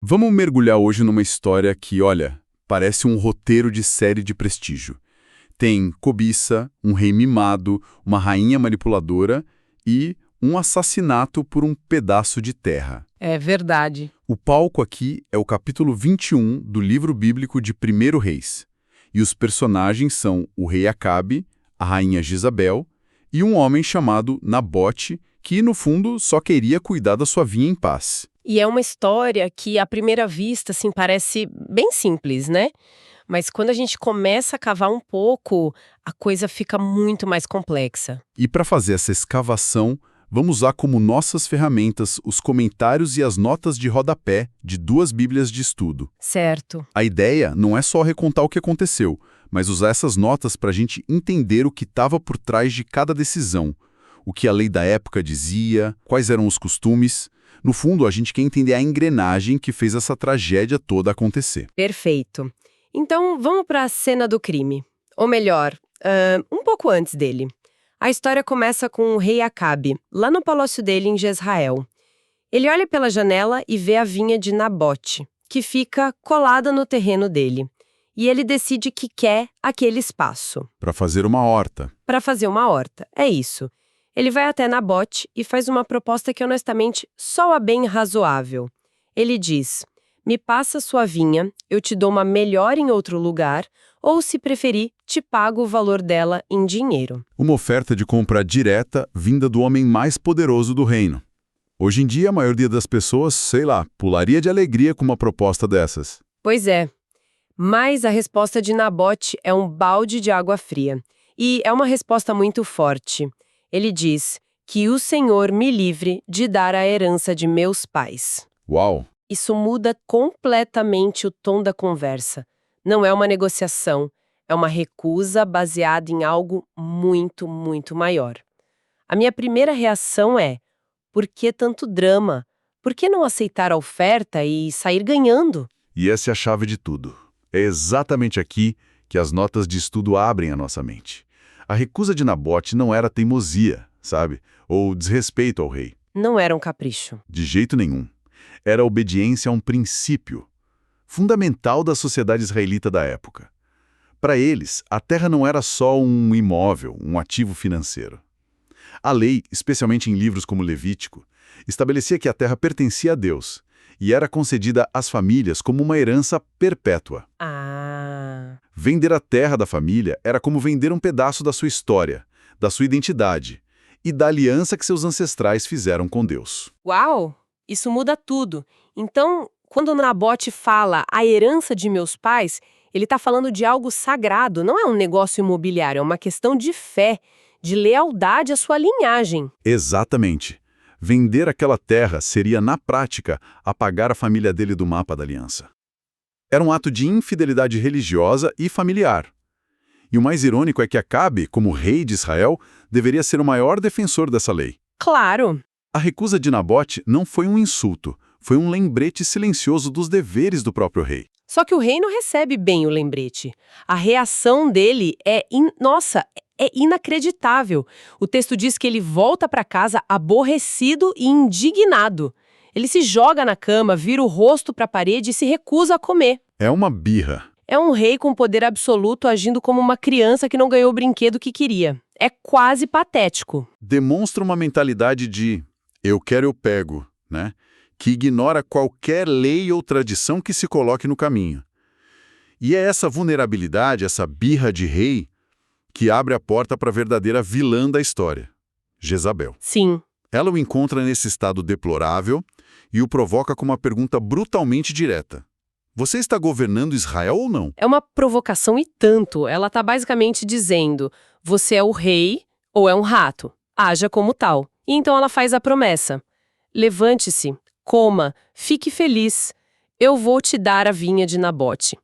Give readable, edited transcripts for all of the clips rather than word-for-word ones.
Vamos mergulhar hoje numa história que, olha, parece um roteiro de série de prestígio. Tem cobiça, um rei mimado, uma rainha manipuladora e um assassinato por um pedaço de terra. É verdade. O palco aqui é o capítulo 21 do livro bíblico de 1º Reis. E os personagens são o rei Acabe, a rainha Jezabel e um homem chamado Nabote, que, no fundo, só queria cuidar da sua vinha em paz. E é uma história que, à primeira vista, assim, parece bem simples, né? Mas quando a gente começa a cavar um pouco, a coisa fica muito mais complexa. E para fazer essa escavação, vamos usar como nossas ferramentas os comentários e as notas de rodapé de 2 Bíblias de estudo. Certo. A ideia não é só recontar o que aconteceu, mas usar essas notas para a gente entender o que estava por trás de cada decisão, o que a lei da época dizia, quais eram os costumes. No fundo, a gente quer entender a engrenagem que fez essa tragédia toda acontecer. Perfeito. Então, vamos para a cena do crime. Ou melhor, um pouco antes dele. A história começa com o rei Acabe, lá no palácio dele em Jezrael. Ele olha pela janela e vê a vinha de Nabote, que fica colada no terreno dele. E ele decide que quer aquele espaço. Para fazer uma horta. Para fazer uma horta, é isso. Ele vai até Nabote e faz uma proposta que, honestamente, soa bem razoável. Ele diz: me passa sua vinha, eu te dou uma melhor em outro lugar, ou, se preferir, te pago o valor dela em dinheiro. Uma oferta de compra direta vinda do homem mais poderoso do reino. Hoje em dia, a maioria das pessoas, sei lá, pularia de alegria com uma proposta dessas. Pois é. Mas a resposta de Nabote é um balde de água fria. E é uma resposta muito forte. Ele diz: que o Senhor me livre de dar a herança de meus pais. Uau! Isso muda completamente o tom da conversa. Não é uma negociação, é uma recusa baseada em algo muito, muito maior. A minha primeira reação é: por que tanto drama? Por que não aceitar a oferta e sair ganhando? E essa é a chave de tudo. É exatamente aqui que as notas de estudo abrem a nossa mente. A recusa de Nabote não era teimosia, sabe? Ou desrespeito ao rei. Não era um capricho. De jeito nenhum. Era obediência a um princípio fundamental da sociedade israelita da época. Para eles, a terra não era só um imóvel, um ativo financeiro. A lei, especialmente em livros como Levítico, estabelecia que a terra pertencia a Deus e era concedida às famílias como uma herança perpétua. Vender a terra da família era como vender um pedaço da sua história, da sua identidade e da aliança que seus ancestrais fizeram com Deus. Uau! Isso muda tudo. Então, quando Nabote fala a herança de meus pais, ele está falando de algo sagrado, não é um negócio imobiliário, é uma questão de fé, de lealdade à sua linhagem. Exatamente. Vender aquela terra seria, na prática, apagar a família dele do mapa da aliança. Era um ato de infidelidade religiosa e familiar. E o mais irônico é que Acabe, como rei de Israel, deveria ser o maior defensor dessa lei. Claro! A recusa de Nabote não foi um insulto, foi um lembrete silencioso dos deveres do próprio rei. Só que o rei não recebe bem o lembrete. A reação dele é inacreditável. O texto diz que ele volta para casa aborrecido e indignado. Ele se joga na cama, vira o rosto para a parede e se recusa a comer. É uma birra. É um rei com poder absoluto agindo como uma criança que não ganhou o brinquedo que queria. É quase patético. Demonstra uma mentalidade de eu quero, eu pego, né? Que ignora qualquer lei ou tradição que se coloque no caminho. E é essa vulnerabilidade, essa birra de rei, que abre a porta para a verdadeira vilã da história, Jezabel. Sim. Ela o encontra nesse estado deplorável e o provoca com uma pergunta brutalmente direta. Você está governando Israel ou não? É uma provocação e tanto. Ela está basicamente dizendo: você é o rei ou é um rato? Haja como tal. E então ela faz a promessa: levante-se, coma, fique feliz. Eu vou te dar a vinha de Nabote.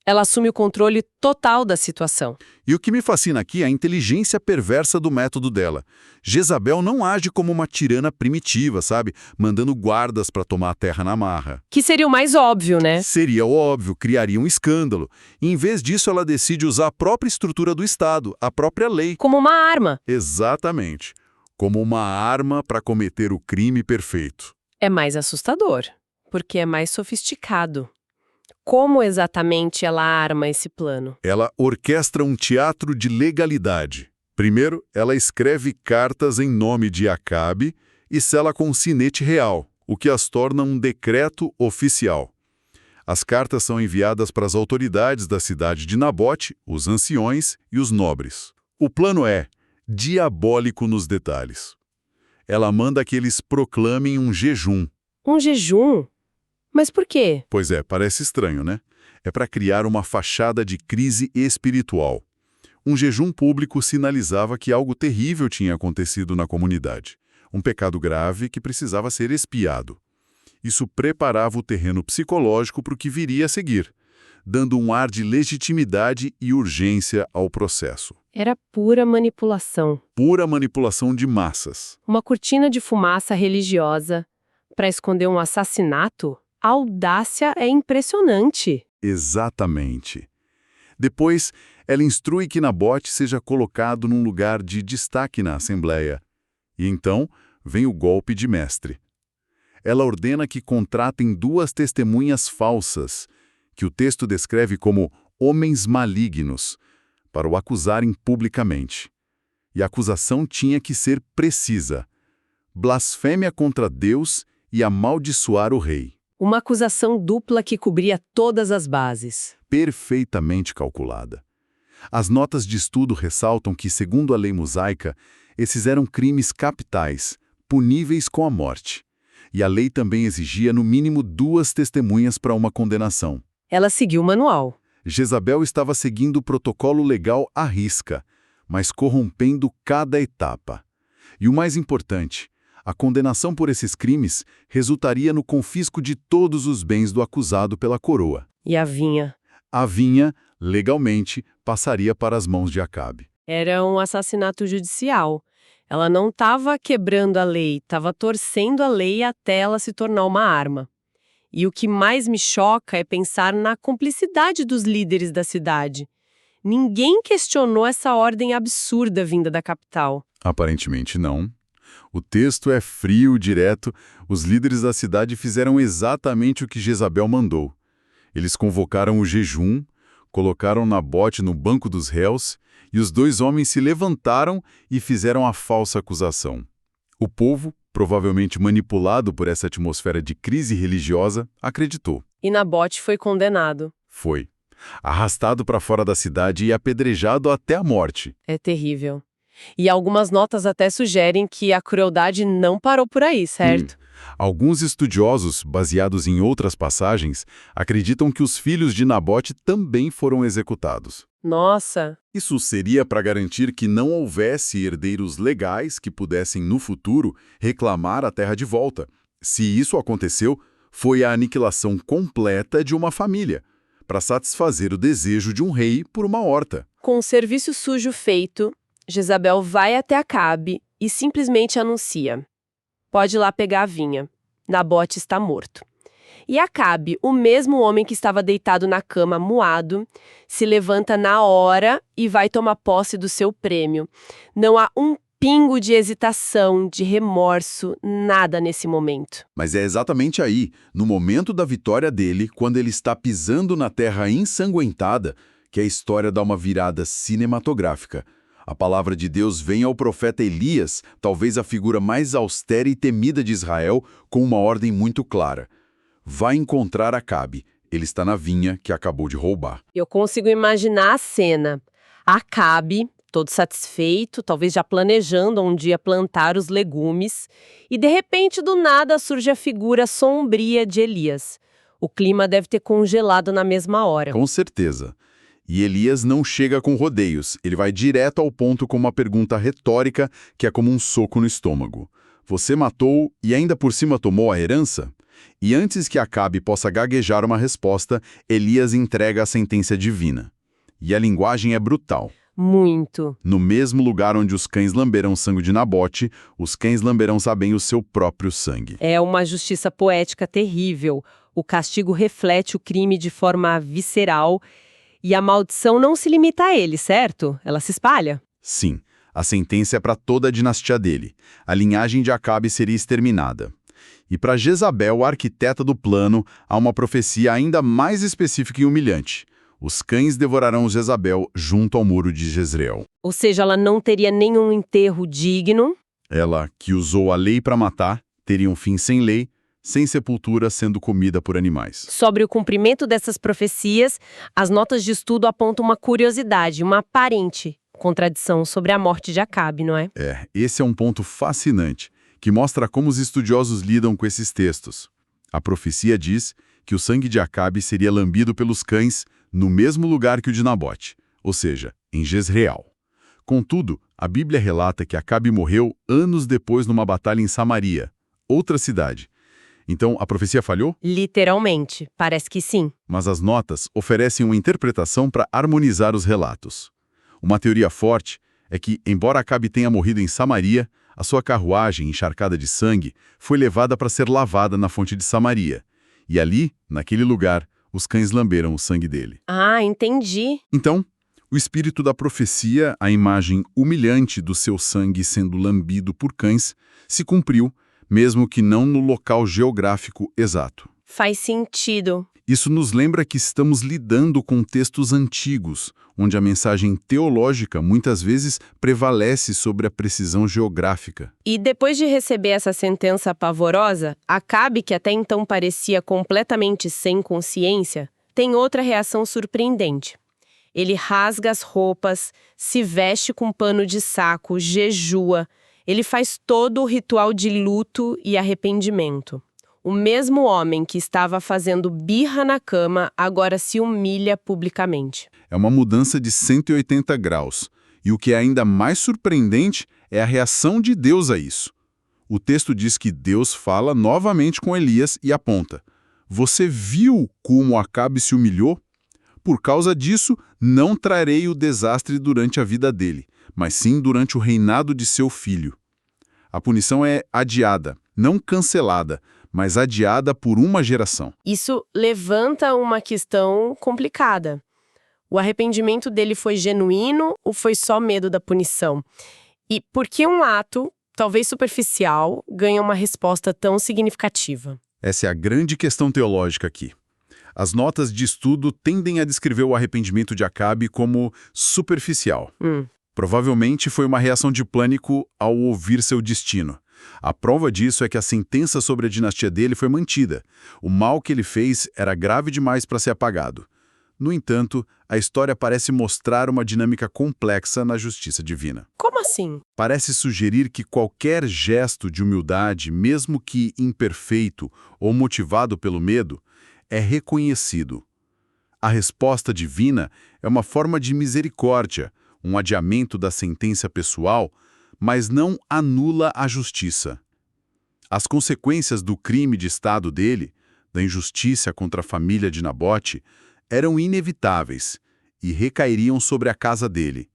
Ela assume o controle total da situação. E o que me fascina aqui é a inteligência perversa do método dela. Jezabel não age como uma tirana primitiva, sabe? Mandando guardas para tomar a terra na marra. Que seria o mais óbvio, né? Seria óbvio, criaria um escândalo. E, em vez disso, ela decide usar a própria estrutura do Estado, a própria lei. Como uma arma. Exatamente. Como uma arma para cometer o crime perfeito. É mais assustador. porque é mais sofisticado. Como exatamente ela arma esse plano? Ela orquestra um teatro de legalidade. Primeiro, ela escreve cartas em nome de Acabe e sela com um sinete real, o que as torna um decreto oficial. As cartas são enviadas para as autoridades da cidade de Nabote, os anciões e os nobres. O plano é diabólico nos detalhes. Ela manda que eles proclamem um jejum. Um jejum? Mas por quê? Pois é, parece estranho, né? É para criar uma fachada de crise espiritual. Um jejum público sinalizava que algo terrível tinha acontecido na comunidade. Um pecado grave que precisava ser expiado. Isso preparava o terreno psicológico para o que viria a seguir, dando um ar de legitimidade e urgência ao processo. Era pura manipulação. Pura manipulação de massas. Uma cortina de fumaça religiosa para esconder um assassinato? A audácia é impressionante. Exatamente. Depois, ela instrui que Nabote seja colocado num lugar de destaque na Assembleia. E então, vem o golpe de mestre. Ela ordena que contratem 2 testemunhas falsas, que o texto descreve como homens malignos, para o acusarem publicamente. E a acusação tinha que ser precisa: blasfêmia contra Deus e amaldiçoar o rei. Uma acusação dupla que cobria todas as bases. Perfeitamente calculada. As notas de estudo ressaltam que, segundo a lei mosaica, esses eram crimes capitais, puníveis com a morte. E a lei também exigia no mínimo 2 testemunhas para uma condenação. Ela seguiu o manual. Jezabel estava seguindo o protocolo legal à risca, mas corrompendo cada etapa. E o mais importante, a condenação por esses crimes resultaria no confisco de todos os bens do acusado pela coroa. E a vinha? A vinha, legalmente, passaria para as mãos de Acabe. Era um assassinato judicial. Ela não estava quebrando a lei, estava torcendo a lei até ela se tornar uma arma. E o que mais me choca é pensar na cumplicidade dos líderes da cidade. Ninguém questionou essa ordem absurda vinda da capital. Aparentemente não. O texto é frio, direto. Os líderes da cidade fizeram exatamente o que Jezabel mandou. Eles convocaram o jejum, colocaram Nabote no banco dos réus, e os 2 homens se levantaram e fizeram a falsa acusação. O povo, provavelmente manipulado por essa atmosfera de crise religiosa, acreditou. E Nabote foi condenado. Foi. Arrastado para fora da cidade e apedrejado até a morte. É terrível. E algumas notas até sugerem que a crueldade não parou por aí, certo? Alguns estudiosos, baseados em outras passagens, acreditam que os filhos de Nabote também foram executados. Nossa! Isso seria para garantir que não houvesse herdeiros legais que pudessem, no futuro, reclamar a terra de volta. Se isso aconteceu, foi a aniquilação completa de uma família, para satisfazer o desejo de um rei por uma horta. Com o serviço sujo feito, Jezabel vai até Acabe e simplesmente anuncia: pode ir lá pegar a vinha. Nabote está morto. E Acabe, o mesmo homem que estava deitado na cama moado, se levanta na hora e vai tomar posse do seu prêmio. Não há um pingo de hesitação, de remorso, nada nesse momento. Mas é exatamente aí, no momento da vitória dele, quando ele está pisando na terra ensanguentada, que a história dá uma virada cinematográfica. A palavra de Deus vem ao profeta Elias, talvez a figura mais austera e temida de Israel, com uma ordem muito clara. Vai encontrar Acabe. Ele está na vinha que acabou de roubar. Eu consigo imaginar a cena. Acabe, todo satisfeito, talvez já planejando um dia plantar os legumes, e de repente, do nada, surge a figura sombria de Elias. O clima deve ter congelado na mesma hora. Com certeza. E Elias não chega com rodeios, ele vai direto ao ponto com uma pergunta retórica que é como um soco no estômago. Você matou e ainda por cima tomou a herança? E antes que Acabe possa gaguejar uma resposta, Elias entrega a sentença divina. E a linguagem é brutal. Muito. No mesmo lugar onde os cães lamberão o sangue de Nabote, os cães lamberão também o seu próprio sangue. É uma justiça poética terrível. O castigo reflete o crime de forma visceral. E a maldição não se limita a ele, certo? Ela se espalha. Sim, a sentença é para toda a dinastia dele. A linhagem de Acabe seria exterminada. E para Jezabel, a arquiteta do plano, há uma profecia ainda mais específica e humilhante. Os cães devorarão Jezabel junto ao muro de Jezreel. Ou seja, ela não teria nenhum enterro digno. Ela, que usou a lei para matar, teria um fim sem lei, sem sepultura, sendo comida por animais. Sobre o cumprimento dessas profecias, as notas de estudo apontam uma curiosidade, uma aparente contradição sobre a morte de Acabe, não é? Esse é um ponto fascinante, que mostra como os estudiosos lidam com esses textos. A profecia diz que o sangue de Acabe seria lambido pelos cães no mesmo lugar que o de Nabote, ou seja, em Jezreel. Contudo, a Bíblia relata que Acabe morreu anos depois numa batalha em Samaria, outra cidade. Então, a profecia falhou? Literalmente, parece que sim. Mas as notas oferecem uma interpretação para harmonizar os relatos. Uma teoria forte é que, embora Acabe tenha morrido em Samaria, a sua carruagem, encharcada de sangue, foi levada para ser lavada na fonte de Samaria. E ali, naquele lugar, os cães lamberam o sangue dele. Ah, entendi. Então, o espírito da profecia, a imagem humilhante do seu sangue sendo lambido por cães, se cumpriu, mesmo que não no local geográfico exato. Faz sentido. Isso nos lembra que estamos lidando com textos antigos, onde a mensagem teológica muitas vezes prevalece sobre a precisão geográfica. E depois de receber essa sentença pavorosa, Acabe, que até então parecia completamente sem consciência, tem outra reação surpreendente. Ele rasga as roupas, se veste com pano de saco, jejua. Ele faz todo o ritual de luto e arrependimento. O mesmo homem que estava fazendo birra na cama agora se humilha publicamente. É uma mudança de 180 graus. E o que é ainda mais surpreendente é a reação de Deus a isso. O texto diz que Deus fala novamente com Elias e aponta: "Você viu como Acabe se humilhou? Por causa disso, não trarei o desastre durante a vida dele, mas sim durante o reinado de seu filho." A punição é adiada, não cancelada, mas adiada por uma geração. Isso levanta uma questão complicada. O arrependimento dele foi genuíno ou foi só medo da punição? E por que um ato, talvez superficial, ganha uma resposta tão significativa? Essa é a grande questão teológica aqui. As notas de estudo tendem a descrever o arrependimento de Acabe como superficial. Provavelmente foi uma reação de pânico ao ouvir seu destino. A prova disso é que a sentença sobre a dinastia dele foi mantida. O mal que ele fez era grave demais para ser apagado. No entanto, a história parece mostrar uma dinâmica complexa na justiça divina. Como assim? Parece sugerir que qualquer gesto de humildade, mesmo que imperfeito ou motivado pelo medo, é reconhecido. A resposta divina é uma forma de misericórdia, um adiamento da sentença pessoal, mas não anula a justiça. As consequências do crime de Estado dele, da injustiça contra a família de Nabote, eram inevitáveis e recairiam sobre a casa dele.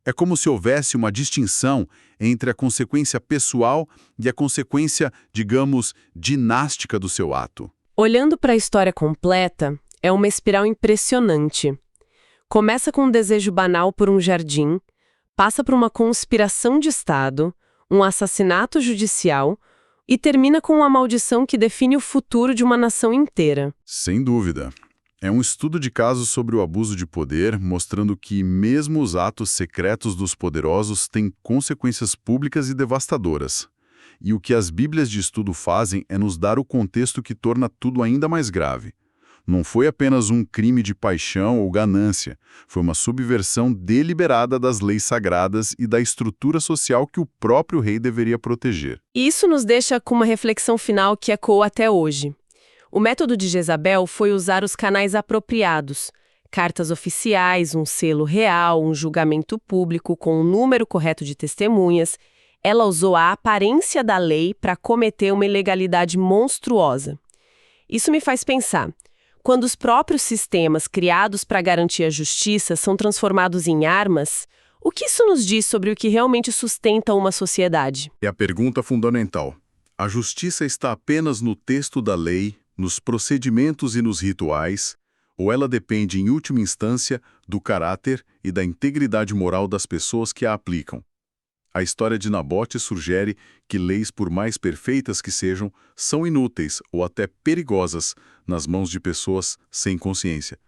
É como se houvesse uma distinção entre a consequência pessoal e a consequência, digamos, dinástica do seu ato. Olhando para a história completa, é uma espiral impressionante. Começa com um desejo banal por um jardim, passa por uma conspiração de Estado, um assassinato judicial e termina com uma maldição que define o futuro de uma nação inteira. Sem dúvida. É um estudo de casos sobre o abuso de poder, mostrando que mesmo os atos secretos dos poderosos têm consequências públicas e devastadoras. E o que as Bíblias de estudo fazem é nos dar o contexto que torna tudo ainda mais grave. Não foi apenas um crime de paixão ou ganância, foi uma subversão deliberada das leis sagradas e da estrutura social que o próprio rei deveria proteger. Isso nos deixa com uma reflexão final que ecoa até hoje. O método de Jezabel foi usar os canais apropriados, cartas oficiais, um selo real, um julgamento público com um número correto de testemunhas. Ela usou a aparência da lei para cometer uma ilegalidade monstruosa. Isso me faz pensar, quando os próprios sistemas criados para garantir a justiça são transformados em armas, o que isso nos diz sobre o que realmente sustenta uma sociedade? É a pergunta fundamental. A justiça está apenas no texto da lei, nos procedimentos e nos rituais, ou ela depende, em última instância, do caráter e da integridade moral das pessoas que a aplicam? A história de Nabote sugere que leis, por mais perfeitas que sejam, são inúteis ou até perigosas nas mãos de pessoas sem consciência.